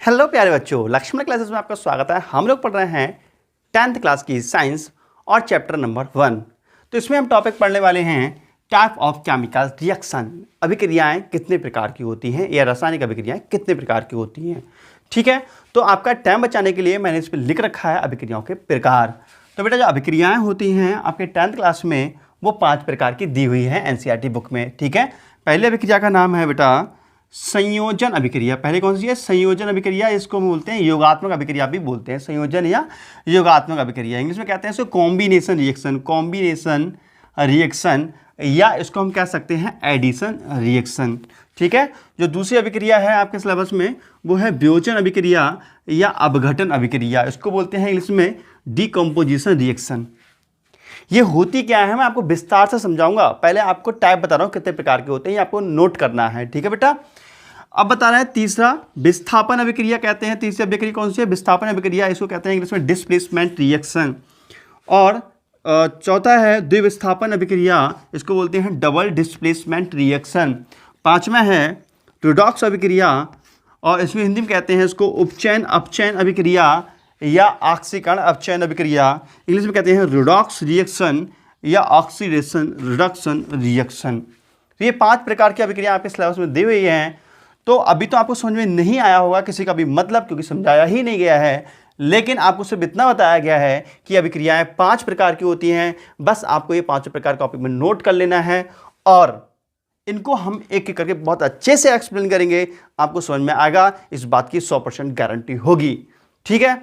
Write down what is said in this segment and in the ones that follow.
Hello प्यारे बच्चों, Lakshman classes में आपका स्वागत है। हम लोग पढ़ रहे हैं 10th क्लास की साइंस और चैप्टर नंबर 1। तो इसमें हम टॉपिक पढ़ने वाले हैं टाइप ऑफ केमिकल रिएक्शन। अभिक्रियाएं कितने प्रकार की होती हैं या रासायनिक अभिक्रियाएं कितने प्रकार की होती हैं। ठीक है, तो आपका टाइम बचाने के लिए मैंने इस पर लिख रखा है अभिक्रियाओं के प्रकार। तो बेटा जो अभिक्रियाएं होती हैं आपके 10th क्लास में वो 5 प्रकार की दी हुई है एनसीईआरटी बुक में। ठीक है, पहले अभिक्रिया का नाम है बेटा संयोजन अभिक्रिया। पहले कौन सी है? संयोजन अभिक्रिया। इसको हम बोलते हैं योगात्मक अभिक्रिया भी बोलते हैं, संयोजन या योगात्मक अभिक्रिया। इंग्लिश में कहते हैं इसको कॉम्बिनेशन रिएक्शन, कॉम्बिनेशन रिएक्शन, या इसको हम कह सकते हैं एडिशन रिएक्शन। ठीक है, जो दूसरी अभिक्रिया है आपके सिलेबस में वो है वियोजन अभिक्रिया या अपघटन अभिक्रिया। इसको बोलते हैं इंग्लिश में डिकम्पोजिशन रिएक्शन। ये होती क्या है मैं आपको विस्तार से समझाऊंगा। पहले आपको टाइप बता रहा हूँ कितने प्रकार के होते हैं, ये आपको नोट करना है। ठीक है बेटा, अब बता रहे हैं तीसरा विस्थापन अभिक्रिया कहते हैं। तीसरी अभिक्रिया कौन सी है? विस्थापन अभिक्रिया। इसको कहते हैं इंग्लिश में डिस्प्लेसमेंट रिएक्शन। और चौथा है द्विविस्थापन अभिक्रिया, इसको बोलते हैं डबल डिस्प्लेसमेंट रिएक्शन। पांचवा है रिडॉक्स अभिक्रिया और इसमें हिंदी में कहते हैं इसको उपचयन अपचयन अभिक्रिया या ऑक्सीकरण अपचयन अभिक्रिया। इंग्लिश में कहते हैं रिडॉक्स रिएक्शन या ऑक्सीडेशन रिडक्शन रिएक्शन। ये 5 प्रकार की अभिक्रिया आपके सिलेबस में दी हुई हैं। तो अभी तो आपको समझ में नहीं आया होगा किसी का भी मतलब, क्योंकि समझाया ही नहीं गया है, लेकिन आपको सिर्फ इतना बताया गया है कि अभिक्रियाएं 5 प्रकार की होती हैं। बस आपको ये 5 प्रकार टॉपिक में नोट कर लेना है और इनको हम एक एक करके बहुत अच्छे से एक्सप्लेन करेंगे, आपको समझ में आएगा, इस बात की 100% गारंटी होगी। ठीक है,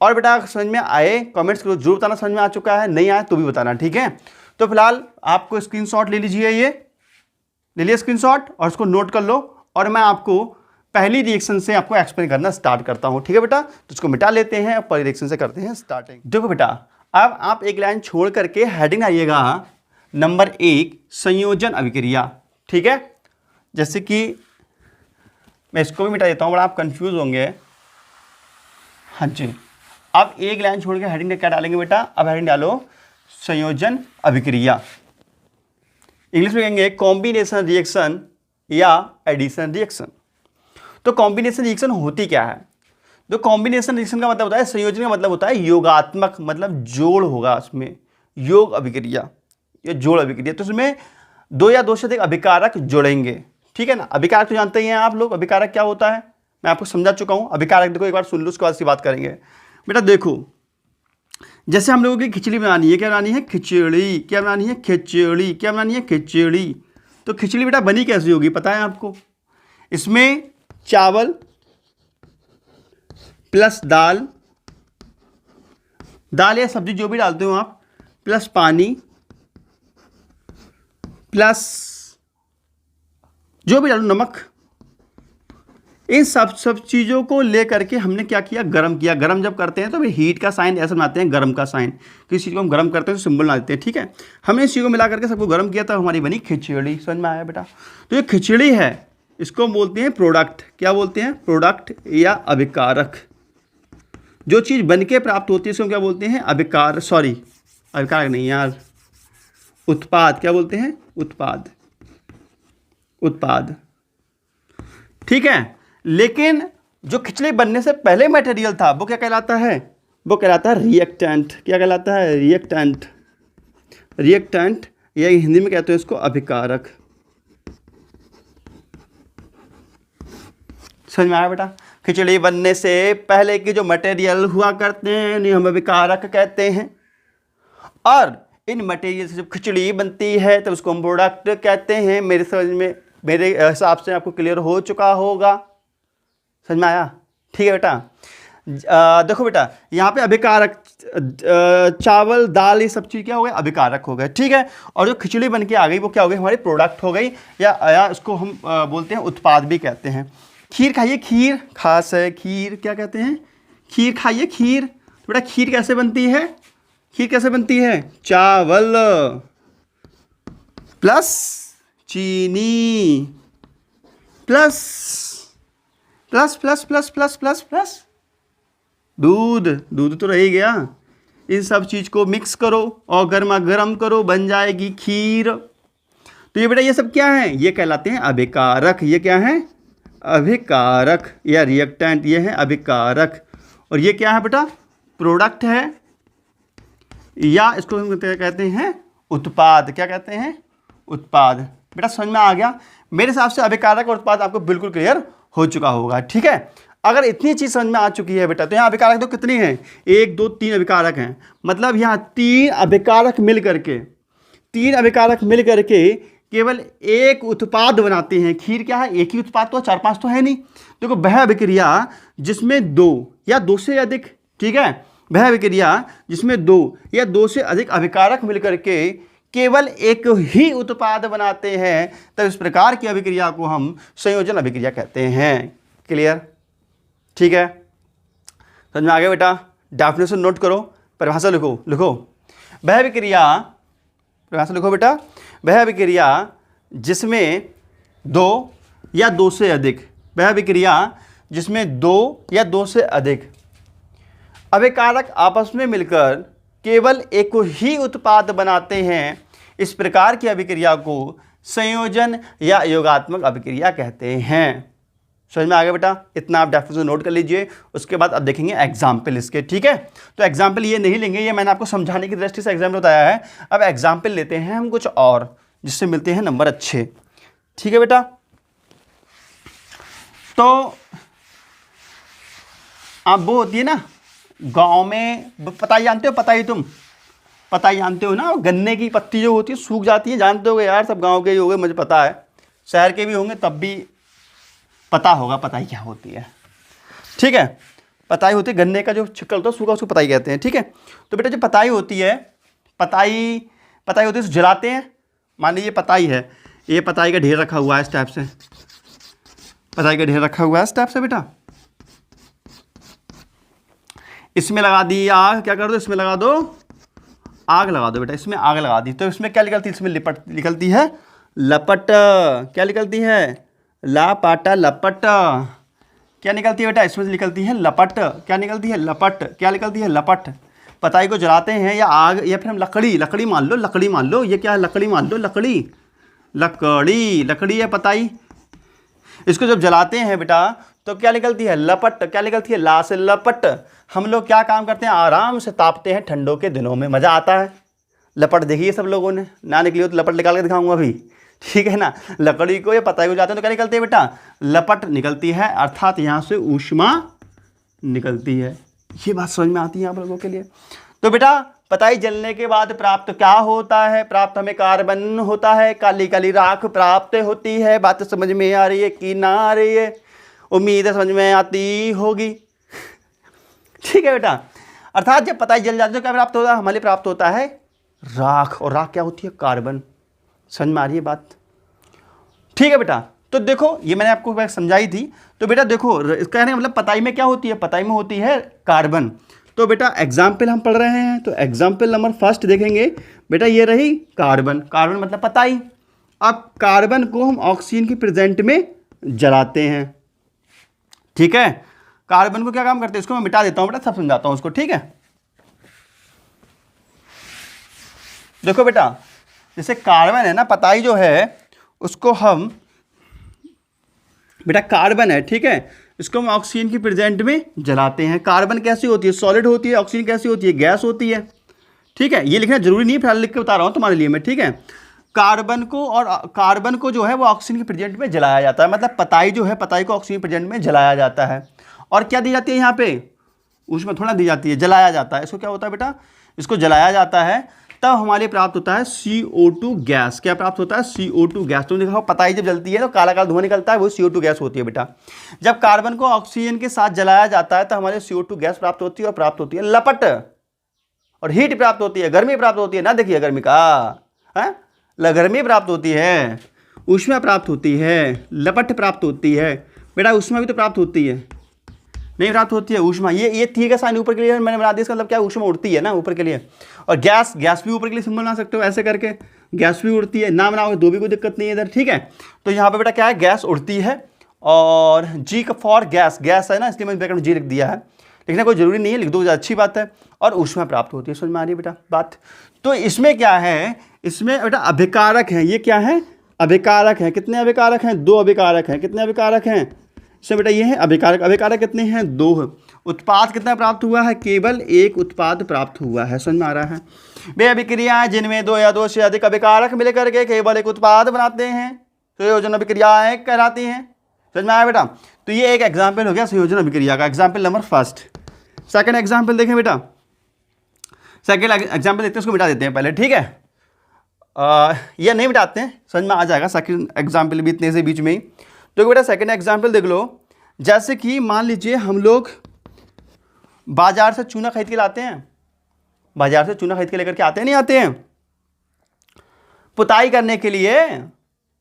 और बेटा समझ में आए कमेंट्स करो, जरूर बताना समझ में आ चुका है, नहीं आया तो भी बताना। ठीक है, तो फिलहाल आपको स्क्रीनशॉट ले लीजिए, ये ले लिया स्क्रीनशॉट और इसको नोट कर लो और मैं आपको पहली रिएक्शन से आपको एक्सप्लेन करना स्टार्ट करता हूं। ठीक है बेटा, तो इसको मिटा लेते हैं और पहली रिएक्शन से करते हैं स्टार्टिंग। देखो बेटा, अब आप एक लाइन छोड़ करके हेडिंग आइएगा नंबर 1 संयोजन अभिक्रिया। ठीक है, जैसे कि मैं इसको भी मिटा देता हूं, बड़ा आप कंफ्यूज होंगे। हाँ जी, अब एक लाइन छोड़ के हेडिंग क्या डालेंगे बेटा? अब हेडिंग डालो संयोजन अभिक्रिया। इंग्लिश में कहेंगे कॉम्बिनेशन रिएक्शन या एडिशन रिएक्शन। तो कॉम्बिनेशन रिएक्शन होती क्या है? तो कॉम्बिनेशन रिएक्शन का मतलब होता है, संयोजन का मतलब होता है योगात्मक, मतलब जोड़ होगा उसमें, योग अभिक्रिया या जोड़ अभिक्रिया। तो उसमें 2 या 2 से अधिक अभिकारक जोड़ेंगे। ठीक है ना, अभिकारक तो जानते ही हैं आप लोग, अभिकारक क्या होता है मैं आपको समझा चुका हूं। अभिकारक देखो एक बार सुन लो, उसके बाद से बात करेंगे। बेटा देखो, जैसे हम लोगों की खिचड़ी बनानी है, क्या बनानी है? खिचड़ी। क्या बनानी है? खिचड़ी। क्या बनानी है? खिचड़ी। तो खिचड़ी बेटा बनी कैसी होगी पता है आपको? इसमें चावल प्लस दाल, दाल या सब्जी जो भी डालते हो आप, प्लस पानी प्लस जो भी डालो, नमक, इन सब चीज़ों को लेकर के हमने क्या किया? गरम किया। गरम जब करते हैं तो भाई हीट का साइन ऐसा बनाते हैं, गरम का साइन। किसी चीज़ को हम गरम करते हैं तो सिंबल बना देते हैं। ठीक है, हमने इस चीज़ को मिला करके सबको गरम किया था, हमारी बनी खिचड़ी। समझ में आया बेटा? तो ये खिचड़ी है, इसको हम बोलते हैं प्रोडक्ट। क्या बोलते हैं? प्रोडक्ट या अभिकारक। जो चीज़ बन के प्राप्त होती है उसको क्या बोलते हैं? अभिकार, सॉरी अभिकारक नहीं यार, उत्पाद। क्या बोलते हैं? उत्पाद। उत्पाद। ठीक है, लेकिन जो खिचड़ी बनने से पहले मटेरियल था वो क्या कहलाता है? वो कहलाता है रिएक्टेंट। क्या कहलाता है? रिएक्टेंट। रिएक्टेंट या हिंदी में कहते हैं इसको अभिकारक। समझ में आया बेटा? खिचड़ी बनने से पहले की जो मटेरियल हुआ करते हैं उन्हें हम अभिकारक कहते हैं, और इन मटेरियल से जब खिचड़ी बनती है तब उसको हम प्रोडक्ट कहते हैं। मेरे समझ में, मेरे हिसाब से आपको क्लियर हो चुका होगा। समझ में आया? ठीक है बेटा, देखो बेटा यहाँ पे अभिकारक, चावल दाल ये सब चीज़ क्या हो गए? अभिकारक हो गए। ठीक है, और जो खिचड़ी बन के आ गई वो क्या हो गई? हमारी प्रोडक्ट हो गई, या इसको हम बोलते हैं उत्पाद भी कहते हैं। खीर खाइए, खीर खास है, खीर क्या कहते हैं? खीर खाइए, खीर। तो बेटा खीर कैसे बनती है? खीर कैसे बनती है? चावल प्लस चीनी plus plus plus plus plus plus plus दूध। दूध तो रह ही गया। इन सब चीज़ को मिक्स करो और गर्मा गर्म करो, बन जाएगी खीर। तो ये बेटा ये सब क्या है? ये कहलाते हैं अभिकारक। ये क्या है? अभिकारक या रिएक्टेंट, ये है अभिकारक, और ये क्या है बेटा, प्रोडक्ट है, या इसको हम कहते हैं उत्पाद। क्या कहते हैं, उत्पाद। बेटा समझ में आ गया। मेरे हिसाब से अभिकारक और उत्पाद आपको बिल्कुल क्लियर हो चुका होगा। ठीक है, अगर इतनी चीज समझ में आ चुकी है बेटा, तो यहाँ अभिकारक तो कितनी हैं, 1 2 3 अभिकारक हैं। मतलब यहाँ 3 अभिकारक मिल करके, 3 अभिकारक मिल करके केवल एक उत्पाद बनाते हैं। खीर क्या है, एक ही उत्पाद तो, 4-5 तो है नहीं। देखो वह अभिक्रिया जिसमें 2 या 2 से अधिक, ठीक है, वह अभिक्रिया जिसमें 2 या 2 से अधिक अभिकारक मिलकर के केवल एक ही उत्पाद बनाते हैं, तब इस प्रकार की अभिक्रिया को हम संयोजन अभिक्रिया कहते हैं। क्लियर, ठीक है, समझ में आ गया बेटा। डेफिनेशन नोट करो, परिभाषा लिखो, वह अभिक्रिया, परिभाषा लिखो बेटा, वह अभिक्रिया जिसमें 2 या 2 से अधिक, वह अभिक्रिया जिसमें 2 या 2 से अधिक अभिकारक आपस में मिलकर केवल एक ही उत्पाद बनाते हैं, इस प्रकार की अभिक्रिया को संयोजन या योगात्मक अभिक्रिया कहते हैं। समझ में आ गया बेटा। इतना आप डेफिनेशन नोट कर लीजिए। उसके बाद अब देखेंगे एग्जाम्पल इसके। ठीक है, तो एग्जाम्पल ये नहीं लेंगे, ये मैंने आपको समझाने की दृष्टि से एग्जाम्पल बताया है। अब एग्जाम्पल लेते हैं हम कुछ और, जिससे मिलते हैं नंबर अच्छे। ठीक है बेटा, तो आप वो होती है ना गांव में, पताई जानते हो, पताई, तुम पताई जानते हो ना, गन्ने की पत्ती जो होती है सूख जाती है, जानते होगे यार, सब गांव के ही होंगे, मुझे पता है, शहर के भी होंगे तब भी पता होगा पताई क्या होती है। ठीक है, पताई होती है गन्ने का जो छिक्कल होता है सूखा, उसको पताई कहते हैं। ठीक है, तो बेटा जो पताई होती है, पताई होती है, जलाते हैं। मान लीजिए पताई है, ये पताई का ढेर रखा हुआ है इस टाइप से, पताई का ढेर रखा हुआ है इस टाइप से बेटा, इसमें लगा दी आग, क्या कर दो, इसमें लगा दो आग, लगा दो बेटा, इसमें आग लगा दी, तो इसमें क्या निकलती है, इसमें लिपट निकलती है, लपट। क्या निकलती है, लापाटा लपट। क्या निकलती है बेटा, इसमें से निकलती है लपट। क्या निकलती है, लपट। क्या निकलती है, लपट। पताई को जलाते हैं या आग, या फिर हम लकड़ी मान लो, लकड़ी मान लो, ये क्या है, लकड़ी मान लो, लकड़ी है पताई। इसको जब जलाते हैं बेटा तो क्या निकलती है, लपट। क्या निकलती है, ला से लपट। हम लोग क्या काम करते हैं, आराम से तापते हैं ठंडों के दिनों में, मज़ा आता है। लपट देखिए सब लोगों ने, ना निकली हो तो लपट निकाल के दिखाऊंगा अभी। ठीक है ना, लकड़ी को या पताई को जाते हैं तो क्या निकलती है बेटा, लपट निकलती है, अर्थात यहाँ से ऊष्मा निकलती है। ये बात समझ में आती है आप लोगों के लिए। तो बेटा पताई जलने के बाद प्राप्त क्या होता है, प्राप्त हमें कार्बन होता है, काली काली राख प्राप्त होती है। बात समझ में आ रही है कि ना आ रही है, उम्मीद है समझ में आती होगी। ठीक है बेटा, अर्थात जब पताई जल जाती है तो क्या प्राप्त होता है, हमारे प्राप्त होता है राख, और राख क्या होती है, कार्बन। समझ में आ रही है बात। ठीक है बेटा, तो देखो ये मैंने आपको समझाई थी। तो बेटा देखो इसका कहने का मतलब पताई में क्या होती है, पताई में होती है कार्बन। तो बेटा एग्जाम्पल हम पढ़ रहे हैं, तो एग्जाम्पल नंबर फर्स्ट देखेंगे बेटा, ये रही कार्बन। कार्बन मतलब पताई। अब कार्बन को हम ऑक्सीजन की प्रेजेंट में जलाते हैं। ठीक है, कार्बन को क्या काम करते हैं, इसको मैं मिटा देता हूं बेटा, सब समझाता हूं उसको। ठीक है, देखो बेटा जैसे कार्बन है ना, पताई जो है उसको हम बेटा, कार्बन है, ठीक है, इसको हम ऑक्सीजन की प्रेजेंट में जलाते हैं। कार्बन कैसी होती है, सॉलिड होती है, ऑक्सीजन कैसी होती है, गैस होती है। ठीक है, ये लिखना जरूरी नहीं है, फिलहाल लिख के बता रहा हूं तुम्हारे लिए मैं। ठीक है, कार्बन को जो है वो ऑक्सीजन के प्रेजेंट में जलाया जाता है, मतलब पताई जो है, पताई को ऑक्सीजन प्रेजेंट में जलाया जाता है। और क्या दी जाती है यहाँ पे, उसमें थोड़ा दी जाती है, जलाया जाता है। इसको क्या होता है बेटा, इसको जलाया जाता है, तब हमारे प्राप्त होता है CO2 गैस। क्या प्राप्त होता है, CO2 गैस। तुमने देखा पताई जब जलती है तो काला काला धुआं निकलता है, वो CO2 गैस होती है बेटा। जब कार्बन को ऑक्सीजन के साथ जलाया जाता है तो हमारे CO2 गैस प्राप्त होती है, और प्राप्त होती है लपट, और हीट प्राप्त होती है, गर्मी प्राप्त होती है ना, देखिए गर्मी का है, गर्मी प्राप्त होती है, ऊष्मा प्राप्त होती है, लपट प्राप्त होती है। बेटा ऊष्मा भी तो प्राप्त होती है, नहीं प्राप्त होती है ऊष्मा। ये ठीक है, साइन ऊपर के लिए मैंने बना दिया, इसका मतलब क्या, ऊष्मा उड़ती है ना ऊपर के लिए। और गैस भी ऊपर के लिए सिंबल बना सकते हो ऐसे करके, गैस भी उड़ती है, ना बनाओगे तो भी कोई दिक्कत नहीं है इधर। ठीक है, तो यहाँ पे बेटा क्या है, गैस उड़ती है, और जी का फॉर गैस है ना, इसलिए मैंने ब्रैकेट में जी लिख दिया है, लिखना कोई जरूरी नहीं है, लिख दो अच्छी बात है। और ऊष्मा प्राप्त होती है, समझ में आ रही है बेटा बात। तो इसमें क्या है, इसमें बेटा अभिकारक है, ये क्या है, अभिकारक है। कितने अभिकारक हैं, 2 अभिकारक हैं। कितने अभिकारक हैं, इसमें बेटा ये है अभिकारक। अभिकारक कितने हैं? 2 है। उत्पाद कितना प्राप्त हुआ है? केवल एक उत्पाद प्राप्त हुआ है। समझ में आ रहा है? वे अभिक्रियाएं जिनमें 2 या 2 से अधिक अभिकारक मिलकर के केवल एक उत्पाद बनाते हैं संयोजन अभिक्रियाएं कहलाती हैं। समझ में आया बेटा? तो ये एक एग्जाम्पल हो गया संयोजन अभिक्रिया का, example number first. Second example देखें बेटा, सेकंड एग्जाम्पल देखते हैं, उसको मिटा देते हैं पहले, ठीक है? ये नहीं मिटाते हैं, समझ में आ जाएगा सेकंड एग्जाम्पल भी इतने से बीच में ही। तो बेटा सेकंड एग्जाम्पल देख लो, जैसे कि मान लीजिए हम लोग बाजार से चूना खरीद के लाते हैं, बाजार से चूना खरीद के लेकर के आते हैं, नहीं आते हैं? पुताई करने के लिए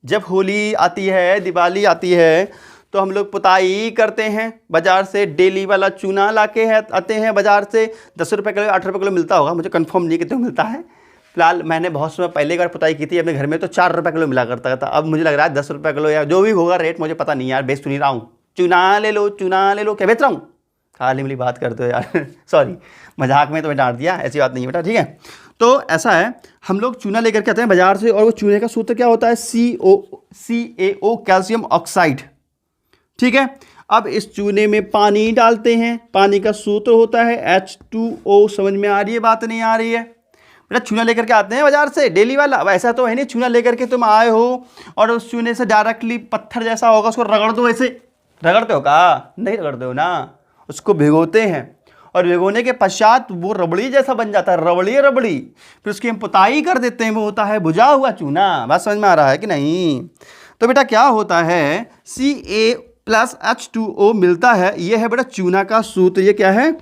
जब होली आती है, दिवाली आती है, तो हम लोग पुताई करते हैं। बाजार से डेली वाला चूना लाके है आते हैं बाजार से, 10 रुपये किलो 8 रुपये किलो मिलता होगा, मुझे कंफर्म नहीं कितने मिलता है। फिलहाल मैंने बहुत समय पहले एक बार पुताई की थी अपने घर में, तो 4 रुपये किलो मिला करता था। अब मुझे लग रहा है 10 रुपये किलो या जो भी होगा रेट, मुझे पता नहीं यार, बेच तो नहीं रहा हूँ। चूना ले लो, चूना ले लो, क्या बेच रहा हूँ? खाली मिली बात करते हो यार सॉरी, मजाक में तो मैं डांट दिया, ऐसी बात नहीं है बेटा, ठीक है? तो ऐसा है, हम लोग चूना लेकर के आते हैं बाजार से, और वो चूने का सूत्र क्या होता है? CaO कैल्शियम ऑक्साइड, ठीक है? अब इस चूने में पानी डालते हैं, पानी का सूत्र होता है H2O। समझ में आ रही है बात, नहीं आ रही है? बेटा चूना लेकर के आते हैं बाजार से डेली वाला, अब ऐसा तो है नहीं चूना लेकर के तुम आए हो और उस चूने से डायरेक्टली पत्थर जैसा होगा उसको रगड़ दो। ऐसे रगड़ते हो का? नहीं रगड़ते हो ना, उसको भिगोते हैं, और भिगोने के पश्चात वो रबड़ी जैसा बन जाता है, रबड़ी। फिर उसकी हम पुताई कर देते हैं, वो होता है भुजा हुआ चूना। बात समझ में आ रहा है कि नहीं? तो बेटा क्या होता है? Ca+H2O मिलता है, ये है बेटा चूना का सूत्र। ये क्या है?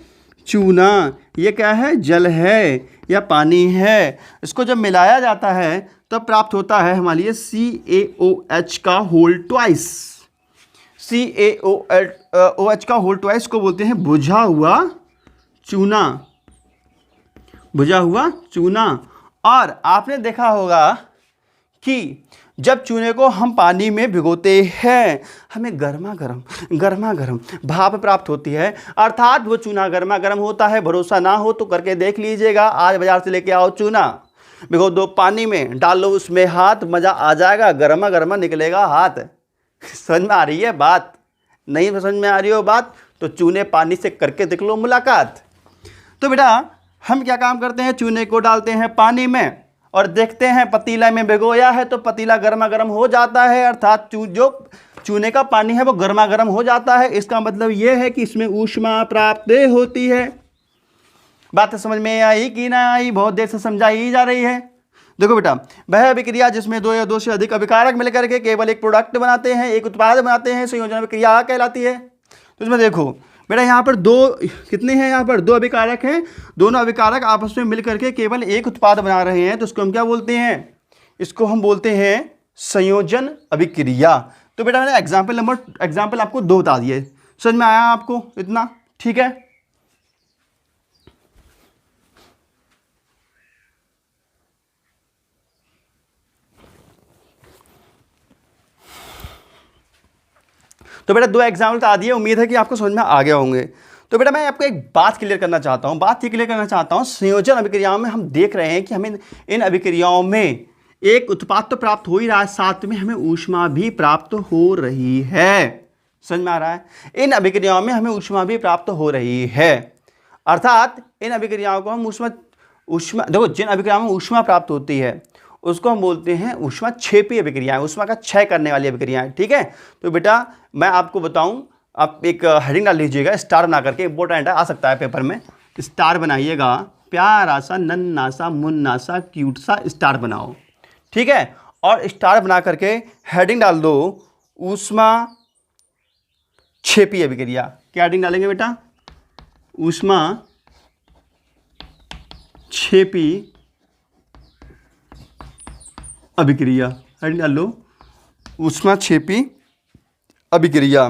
चूना। ये क्या है? जल है या पानी है। इसको जब मिलाया जाता है तब प्राप्त होता है हमारे लिए CaOH का होल ट्वाइस। CaOH का होल ट्वाइस को बोलते हैं बुझा हुआ चूना, बुझा हुआ चूना। और आपने देखा होगा कि जब चूने को हम पानी में भिगोते हैं, हमें गर्मा गर्म भाप प्राप्त होती है, अर्थात वो चूना गर्मा गर्म होता है। भरोसा ना हो तो करके देख लीजिएगा, आज बाजार से लेके आओ चूना, भिगो दो पानी में, डालो उसमें हाथ, मज़ा आ जाएगा, गर्मा गर्मा निकलेगा हाथ। समझ में आ रही है बात? नहीं समझ में आ रही हो बात तो चूने पानी से करके देख लो मुलाकात। तो बेटा हम क्या काम करते हैं? चूने को डालते हैं पानी में और देखते हैं पतीला में भिगोया है तो पतीला गर्मा गर्म हो जाता है, अर्थात जो चूने का पानी है वो गर्मा गर्म हो जाता है। इसका मतलब ये है कि इसमें ऊष्मा प्राप्त होती है। बात समझ में आई कि ना आई? बहुत देर से समझाई जा रही है। देखो बेटा, वह अभिक्रिया जिसमें 2 या 2 से अधिक अभिकारक मिलकर के केवल एक प्रोडक्ट बनाते हैं, एक उत्पाद बनाते हैं, संयोजन अभिक्रिया कहलाती है। तो इसमें देखो बेटा, यहाँ पर 2 कितने हैं? यहाँ पर 2 अभिकारक हैं, दोनों अभिकारक आपस में मिलकर के केवल एक उत्पाद बना रहे हैं, तो इसको हम क्या बोलते हैं? इसको हम बोलते हैं संयोजन अभिक्रिया। तो बेटा मैंने एग्जाम्पल आपको 2 बता दिए, समझ में आया आपको इतना? ठीक है। तो बेटा 2 एग्जाम्पल बता दिए, उम्मीद है कि आपको समझ में आ गए होंगे। तो बेटा मैं आपको एक बात क्लियर करना चाहता हूँ, संयोजन अभिक्रियाओं में हम देख रहे हैं कि हमें इन अभिक्रियाओं में एक उत्पाद तो प्राप्त हो ही रहा है, साथ में हमें ऊष्मा भी प्राप्त हो रही है। समझ में आ रहा है? इन अभिक्रियाओं में हमें ऊष्मा भी प्राप्त हो रही है, अर्थात इन अभिक्रियाओं को हम ऊष्मा देखो, जिन अभिक्रियाओं में ऊष्मा प्राप्त होती है उसको हम बोलते हैं ऊष्मा क्षेपी अभिक्रियाएं, ऊष्मा का क्षय करने वाली अभिक्रियाएं। ठीक है। तो बेटा मैं आपको बताऊं, आप एक हेडिंग डाल लीजिएगा, स्टार बना करके, इंपॉर्टेंट आ सकता है पेपर में, स्टार बनाइएगा, प्यारा सा नन्ना सा मुन्ना सा क्यूट सा स्टार बनाओ। ठीक है। और स्टार बना करके हेडिंग डाल दो ऊष्मा क्षेपी अभिक्रिया। क्या हेडिंग डालेंगे बेटा? ऊष्मा क्षेपी अभिक्रिया। हेडिंग डाल लो ऊष्मा क्षेपी अभिक्रिया।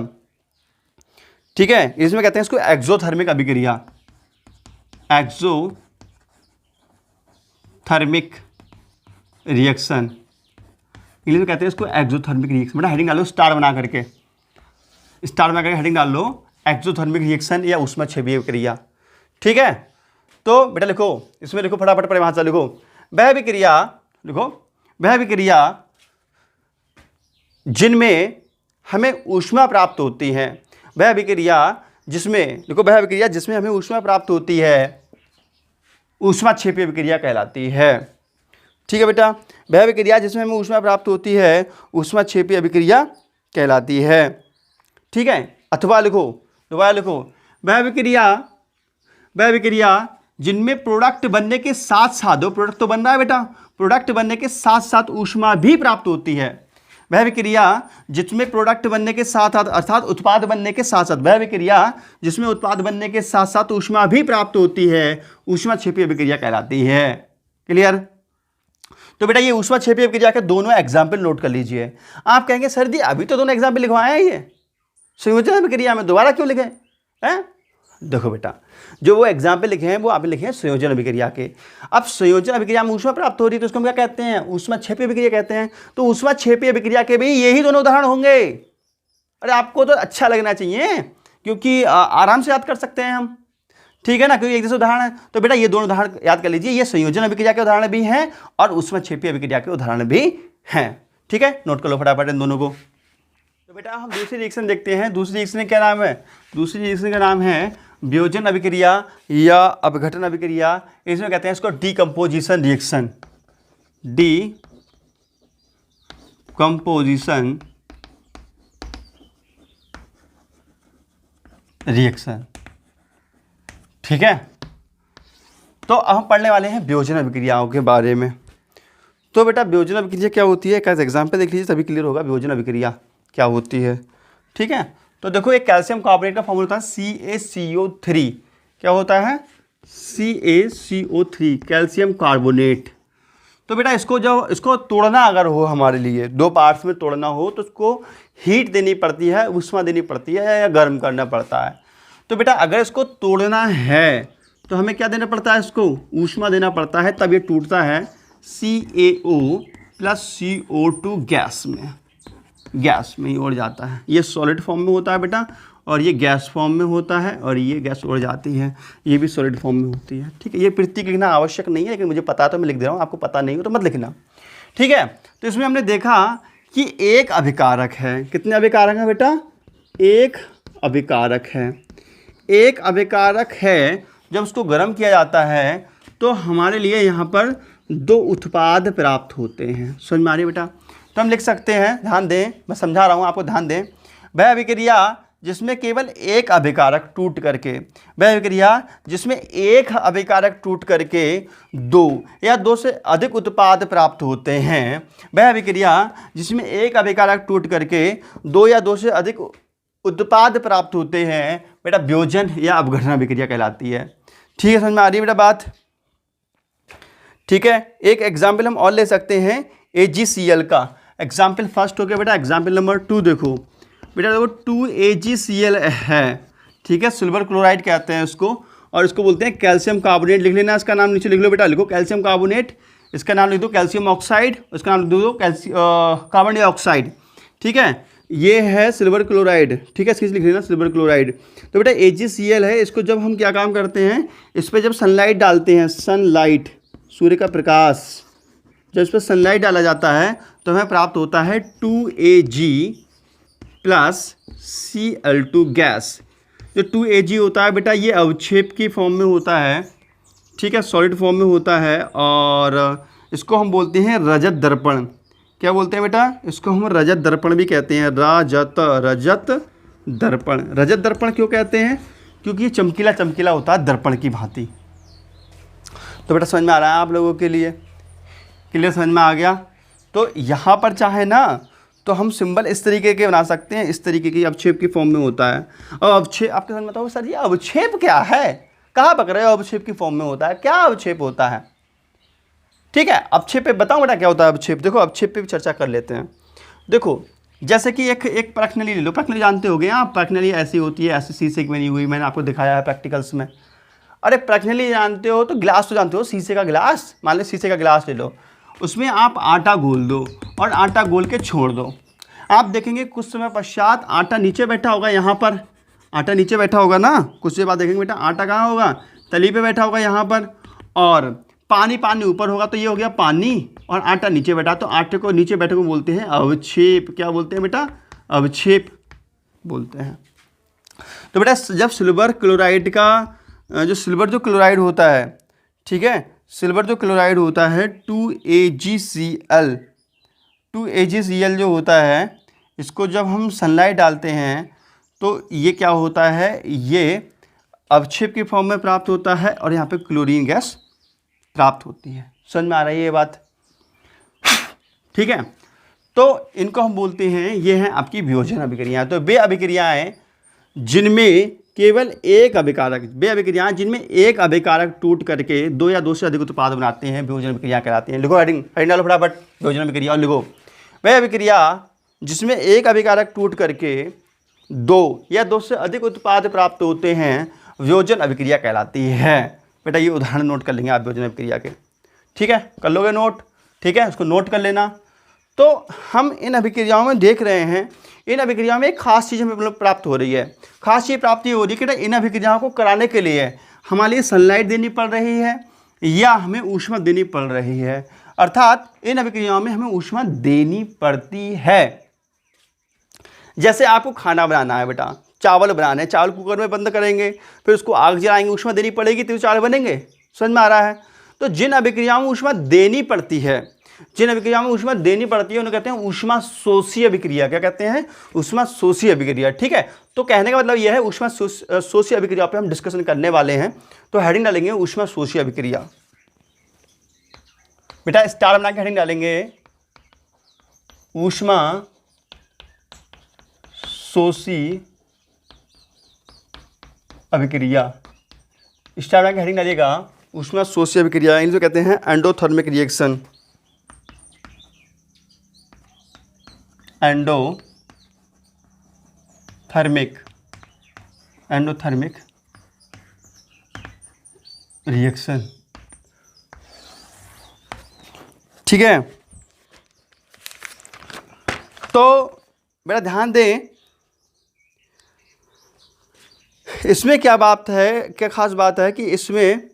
ठीक है। इसमें कहते हैं इसको एक्सोथर्मिक अभिक्रिया, एक्सोथर्मिक रिएक्शन, इंग्लिश में कहते हैं इसको एक्सोथर्मिक रिएक्शन। बेटा हेडिंग डालो स्टार बना करके, हेडिंग डाल लो एक्सोथर्मिक रिएक्शन या ऊष्मा क्षेपी अभिक्रिया। ठीक है। तो बेटा लिखो, इसमें लिखो फटाफट परिभाषा लिखो, वह अभिक्रिया, लिखो वह अभिक्रिया जिनमें हमें ऊष्मा प्राप्त होती है, वह अभिक्रिया जिसमें, देखो वह अभिक्रिया जिसमें हमें ऊष्मा प्राप्त होती है ऊष्माक्षेपी अभिक्रिया कहलाती है। ठीक है बेटा, वह अभिक्रिया जिसमें हमें ऊष्मा प्राप्त होती है ऊष्माक्षेपी अभिक्रिया कहलाती है। ठीक है, अथवा लिखो, दोबारा लिखो, वह अभिक्रिया जिनमें प्रोडक्ट बनने के साथ साथ, दो प्रोडक्ट तो बन रहा है बेटा, प्रोडक्ट बनने के साथ साथ ऊष्मा भी प्राप्त होती है। वह अभिक्रिया जिसमें प्रोडक्ट बनने के साथ साथ, अर्थात उत्पाद बनने के साथ साथ, वह अभिक्रिया जिसमें उत्पाद बनने के साथ साथ ऊष्मा भी प्राप्त होती है ऊष्माक्षेपी अभिक्रिया कहलाती है। क्लियर? तो बेटा ये ऊष्माक्षेपी अभिक्रिया के दोनों एग्जाम्पल नोट कर लीजिए। आप कहेंगे सर जी अभी तो दोनों एग्जाम्पल लिखवाए हैं, ये संयोजन अभिक्रिया में दोबारा क्यों लिखे हैं? देखो बेटा, जो वो एग्जाम्पल लिखे हैं वो आपने लिखे हैं संयोजन अभिक्रिया के। अब संयोजन अभिक्रिया में ऊष्मा प्राप्त हो रही है तो उसको हम क्या कहते हैं? ऊष्माक्षेपी अभिक्रिया कहते हैं। तो ऊष्माक्षेपी अभिक्रिया के भी यही दोनों उदाहरण होंगे। अरे आपको तो अच्छा लगना चाहिए, क्योंकि आराम से याद कर सकते हैं हम। ठीक है ना, क्योंकि एक जैसे उदाहरण है। तो बेटा ये दोनों उदाहरण याद कर लीजिए, ये संयोजन अभिक्रिया के उदाहरण भी हैं और ऊष्माक्षेपी अभिक्रिया के उदाहरण भी हैं। ठीक है, नोट कर लो फटाफट इन दोनों को। तो बेटा हम दूसरी रिएक्शन देखते हैं। दूसरी रिएक्शन क्या नाम है? दूसरी रिएक्शन का नाम है वियोजन अभिक्रिया या अपघटन अभिक्रिया। इसमें कहते हैं इसको डीकम्पोजिशन रिएक्शन। Decomposition reaction. ठीक है, तो अब हम पढ़ने वाले हैं वियोजन अभिक्रियाओं के बारे में। तो बेटा वियोजन अभिक्रिया क्या होती है, एक एग्जाम्पल देख लीजिए तभी क्लियर होगा वियोजन अभिक्रिया क्या होती है। ठीक है, तो देखो एक कैल्शियम कार्बोनेट का फॉर्मूला होता है CaCO3। क्या होता है? CaCO3, calcium carbonate. तो बेटा इसको तोड़ना अगर हो हमारे लिए, दो पार्ट्स में तोड़ना हो तो उसको हीट देनी पड़ती है, ऊष्मा देनी पड़ती है या गर्म करना पड़ता है। तो बेटा अगर इसको तोड़ना है तो हमें क्या देना पड़ता है? इसको ऊष्मा देना पड़ता है, तब ये टूटता है CaO + CO2 गैस में ही उड़ जाता है। ये सॉलिड फॉर्म में होता है बेटा, और ये गैस फॉर्म में होता है, और ये गैस उड़ जाती है, ये भी सॉलिड फॉर्म में होती है। ठीक है, ये प्रतीक लिखना आवश्यक नहीं है, लेकिन मुझे पता तो मैं लिख दे रहा हूँ, आपको पता नहीं हो तो मत लिखना। ठीक है, तो इसमें हमने देखा कि एक अभिकारक है। कितने अभिकारक हैं बेटा? एक अभिकारक है। एक अभिकारक है, जब उसको गर्म किया जाता है तो हमारे लिए यहाँ पर दो उत्पाद प्राप्त होते हैं। समझ में आ रही है बेटा? तो हम लिख सकते हैं, ध्यान दें, मैं समझा रहा हूँ आपको, ध्यान दें। वह अभिक्रिया जिसमें केवल एक अभिकारक टूट करके, वह अभिक्रिया जिसमें एक अभिकारक टूट करके दो या दो से अधिक उत्पाद प्राप्त होते हैं, वह अभिक्रिया जिसमें एक अभिकारक टूट करके दो या दो से अधिक उत्पाद प्राप्त होते हैं बेटा वियोजन या अपघटन अभिक्रिया कहलाती है। ठीक है, समझ में आ रही है बेटा बात? ठीक है, एक एग्जाम्पल हम और ले सकते हैं AgCl का। एग्जाम्पल फर्स्ट हो गया बेटा। एग्जाम्पल नंबर 2 देखो बेटा, देखो 2AgCl है। ठीक है, सिल्वर क्लोराइड कहते हैं इसको, और इसको बोलते हैं कैल्शियम कार्बोनेट। लिख लेना, इसका नाम नीचे लिख लो बेटा, लिखो कैल्शियम कार्बोनेट, इसका नाम लिख दो कैल्शियम ऑक्साइड, इसका नाम लिख दो कार्बन डाइऑक्साइड। ठीक है, ये है सिल्वर क्लोराइड। ठीक है, इसकी लिख लेना सिल्वर क्लोराइड। तो बेटा AgCl है, इसको जब हम क्या काम करते हैं, इस पर जब सनलाइट डालते हैं, सनलाइट, सूर्य का प्रकाश, जब इस पर सनलाइट डाला जाता है तो हमें प्राप्त होता है 2Ag + Cl2 गैस। जो 2Ag होता है बेटा ये अवक्षेप की फॉर्म में होता है। ठीक है, सॉलिड फॉर्म में होता है, और इसको हम बोलते हैं रजत दर्पण। क्या बोलते हैं बेटा? इसको हम रजत दर्पण भी कहते हैं। रजत दर्पण। रजत दर्पण क्यों कहते हैं? क्योंकि ये चमकीला चमकीला होता है दर्पण की भांति। तो बेटा समझ में आ रहा है आप लोगों के लिए? क्लियर, समझ में आ गया? तो यहाँ पर चाहे ना तो हम सिंबल इस तरीके के बना सकते हैं, इस तरीके की अवक्षेप की फॉर्म में होता है। और अवक्षेप आपके समझ में बताओ सर ये अवक्षेप क्या है, कहाँ पकड़ रहे हो? अवक्षेप की फॉर्म में होता है। क्या अवक्षेप होता है? ठीक है, अवक्षेप पे बताओ बेटा क्या होता है अवक्षेप। देखो अवक्षेप पे भी चर्चा कर लेते हैं। देखो जैसे कि एक प्रश्नली ले लो। प्रश्नली जानते होगे आप, प्रश्नली ऐसी होती है, ऐसी शीशे की बनी हुई, मैंने आपको दिखाया है प्रैक्टिकल्स में। अरे प्रश्नली जानते हो तो गिलास तो जानते हो, शीशे का गिलास। मान लो शीशे का गिलास ले लो, उसमें आप आटा घोल दो और आटा घोल के छोड़ दो। आप देखेंगे कुछ समय पश्चात आटा नीचे बैठा होगा, यहाँ पर आटा नीचे बैठा होगा ना। कुछ देर बाद देखेंगे बेटा आटा कहाँ होगा, तली पे बैठा होगा यहाँ पर, और पानी ऊपर होगा। तो ये हो गया पानी, और आटा नीचे बैठा। तो आटे को नीचे बैठे को बोलते हैं अवक्षेप। क्या बोलते हैं बेटा? अवक्षेप बोलते हैं। तो बेटा जब सिल्वर क्लोराइड का जो सिल्वर जो क्लोराइड होता है, ठीक है, सिल्वर जो क्लोराइड होता है 2AgCl, 2AgCl जो होता है, इसको जब हम सनलाइट डालते हैं तो ये क्या होता है, ये अवक्षेप के फॉर्म में प्राप्त होता है और यहाँ पे क्लोरीन गैस प्राप्त होती है। समझ में आ रही है ये बात? ठीक है, तो इनको हम बोलते हैं, ये हैं आपकी वियोजन अभिक्रियाएं। तो वे अभिक्रियाएं जिनमें केवल एक अभिकारक, वे अभिक्रियाएं जिनमें एक अभिकारक टूट करके दो या दो से अधिक उत्पाद बनाते हैं वियोजन अभिक्रिया कहलाती हैं। लिखो हेडिंग डालो फटाफट, वियोजन अभिक्रिया, और लिखो वह अभिक्रिया जिसमें एक अभिकारक टूट करके दो या दो से अधिक उत्पाद प्राप्त होते हैं वियोजन अभिक्रिया कहलाती है। बेटा ये उदाहरण नोट कर लेंगे आप वियोजन अभिक्रिया के, ठीक है, कर लोगे नोट, ठीक है, उसको नोट कर लेना। तो हम इन अभिक्रियाओं में देख रहे हैं, इन अभिक्रियाओं में एक खास चीज़ हमें प्राप्त हो रही है। खास चीज़ प्राप्ति हो रही है कि इन अभिक्रियाओं को कराने के लिए हमारे लिए सनलाइट देनी पड़ रही है या हमें ऊष्मा देनी पड़ रही है, अर्थात इन अभिक्रियाओं में हमें ऊष्मा देनी पड़ती है। जैसे आपको खाना बनाना है बेटा, चावल बनाने, चावल कुकर में बंद करेंगे, फिर उसको आग जलाएंगे, ऊष्मा देनी पड़ेगी तो चावल बनेंगे। समझ में आ रहा है? तो जिन अभिक्रियाओं में ऊष्मा देनी पड़ती है, जिन अभिक्रियाओं में ऊष्मा देनी पड़ती है उन्हें कहते हैं ऊष्मा शोषी अभिक्रिया। क्या कहते हैं? ऊष्मा शोषी अभिक्रिया। ठीक है, तो कहने का मतलब यह है ऊष्मा शोषी अभिक्रिया पे हम डिस्कशन करने वाले हैं। तो हेडिंग डालेंगे ऊष्मा शोषी अभिक्रिया। बेटा स्टार बना के हेडिंग डालेंगे ऊष्मा शोषी अभिक्रिया। स्टार बना के हेडिंग डालिएगा ऊष्मा शोषी अभिक्रिया। इनको कहते हैं एंडोथर्मिक रिएक्शन। Endothermic reaction. ठीक है, तो बेटा ध्यान दें, इसमें क्या बात है, क्या खास बात है कि इसमें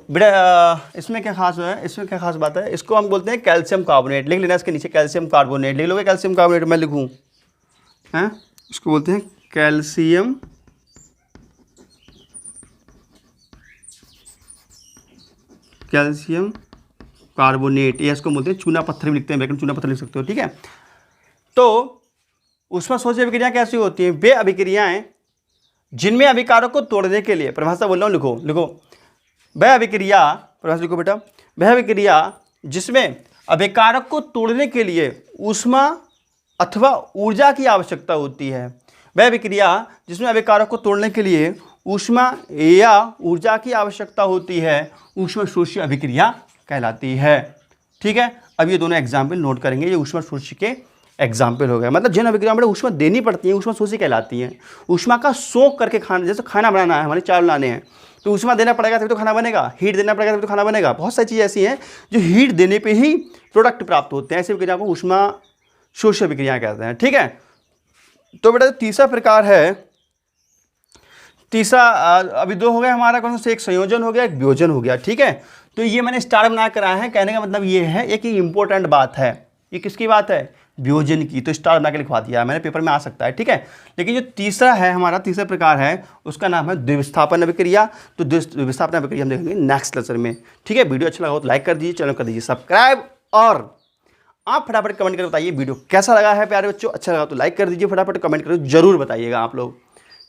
बेटा इसमें क्या खास है, इसमें क्या खास बात है, इसको हम बोलते हैं कैल्शियम कार्बोनेट। लिख लेना इसके नीचे कैल्शियम कार्बोनेट, लिख लोगे कैल्शियम कार्बोनेट, मैं लिखूं हैं, इसको बोलते हैं कैल्शियम कार्बोनेट, या इसको बोलते हैं चूना पत्थर भी लिखते हैं, लेकिन चूना पत्थर लिख सकते हो। ठीक है, तो ऊष्मा शोषी अभिक्रिया कैसी होती हैं? वे अभिक्रियाएं जिनमें अभिकारक को तोड़ने के लिए, परिभाषा बोल रहा हूँ, लिखो वह अभिक्रिया, परिभाषा लिखो बेटा, वह अभिक्रिया जिसमें अभिकारक को तोड़ने के लिए ऊष्मा अथवा ऊर्जा की आवश्यकता होती है। वह अभिक्रिया जिसमें अभिकारक को तोड़ने के लिए ऊष्मा या ऊर्जा की आवश्यकता होती है ऊष्मा शोषी अभिक्रिया कहलाती है। ठीक है, अब ये दोनों एग्जाम्पल नोट करेंगे, ये ऊष्मा शोषी के एग्जाम्पल हो गए। मतलब जिन अभिक्रियाओं में ऊष्मा देनी पड़ती है ऊष्मा शोषी कहलाती है। ऊष्मा का सोख करके खाना, जैसे खाना बनाना है, हमारे चावल बनाने हैं तो ऊष्मा देना पड़ेगा तभी तो खाना बनेगा, हीट देना पड़ेगा तभी तो खाना बनेगा। बहुत सारी चीज़ें ऐसी हैं जो हीट देने पे ही प्रोडक्ट प्राप्त होते हैं, ऐसी अभिक्रिया को ऊष्मा शोषी अभिक्रिया कहते हैं। ठीक है, तो बेटा तीसरा प्रकार है, तीसरा अभी दो हो गया हमारा, कौन से, एक संयोजन हो गया, एक वियोजन हो गया। ठीक है, तो ये मैंने स्टार बना कर आया है, कहने का मतलब ये है, एक इंपॉर्टेंट बात है। ये किसकी बात है? वियोजन की। तो स्टार बना के लिखवा दिया मैंने, पेपर में आ सकता है। ठीक है, लेकिन जो तीसरा है हमारा, तीसरा प्रकार है, उसका नाम है द्विविस्थापन अभिक्रिया। तो द्विविस्थापन अभिक्रिया हम देखेंगे नेक्स्ट लेक्चर में। ठीक है, वीडियो अच्छा लगा हो तो लाइक कर दीजिए, चैनल कर दीजिए सब्सक्राइब, और आप फटाफट कमेंट करके बताइए वीडियो कैसा लगा है प्यारे बच्चों। अच्छा लगा तो लाइक कर दीजिए, फटाफट कमेंट करके जरूर बताइएगा आप लोग।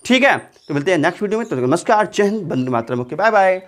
ठीक है, तो मिलते हैं नेक्स्ट वीडियो में। तो नमस्कार, जय Hind, Vande Mataram, okay, bye bye.